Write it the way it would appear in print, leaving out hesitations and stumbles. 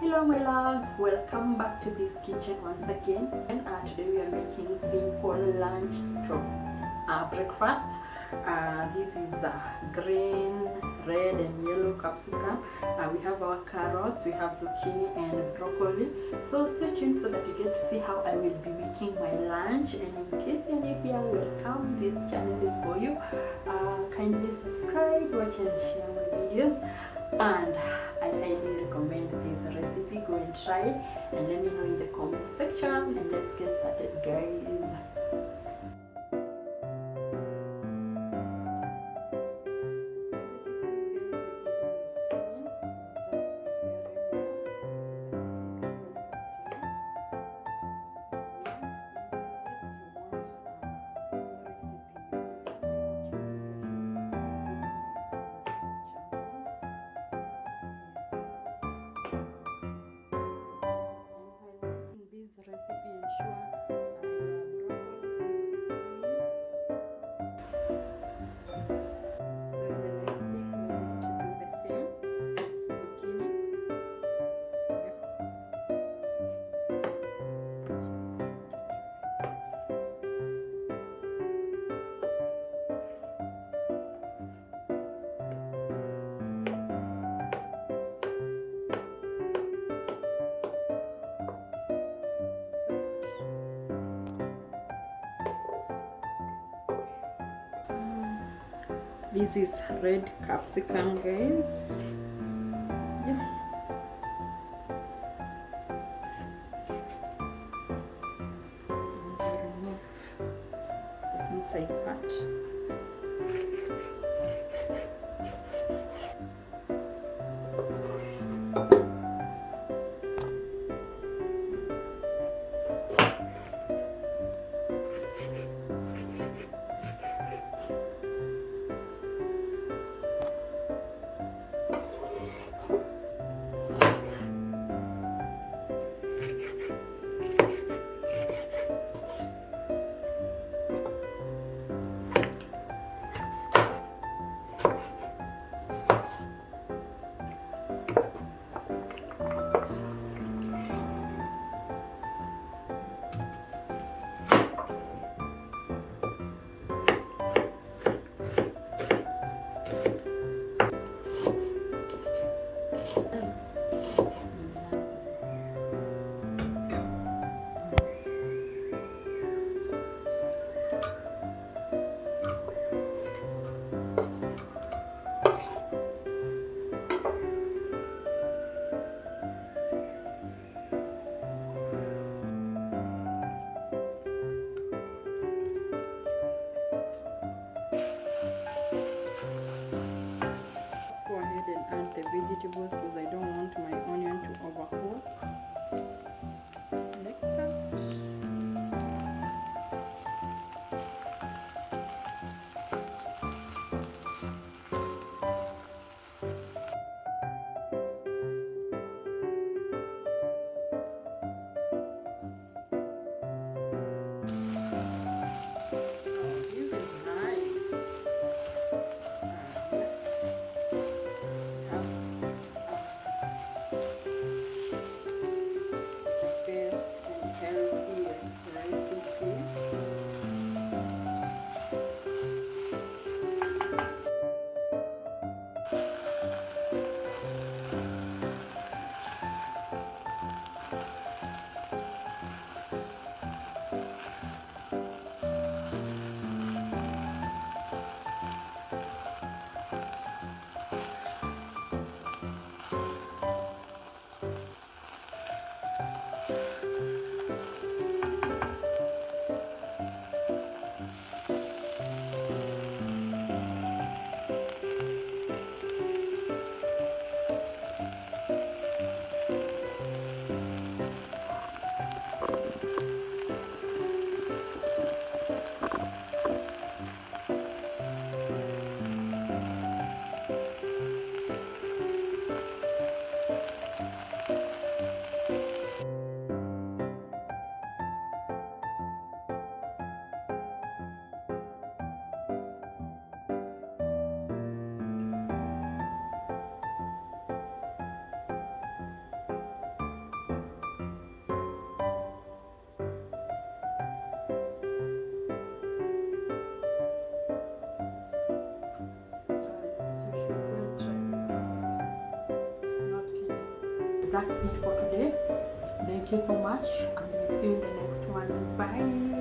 Hello my loves, welcome back to this kitchen once again. And today we are making simple lunch breakfast. This is green, red and yellow capsicum. We have our carrots, we have zucchini and broccoli. So stay tuned so that you get to see how I will be making my lunch. And in case you're new here, welcome. This channel is for you. Kindly subscribe, watch and share my videos. And I highly recommend this recipe. Go and try and let me know in the comment section, and let's get started, guys. This is red capsicum, guys. Yeah. I remove the inside part. Vegetables because I don't want my onion to overcook. Like that. that's it for today. Thank you so much, and we'll see you in the next one. Bye.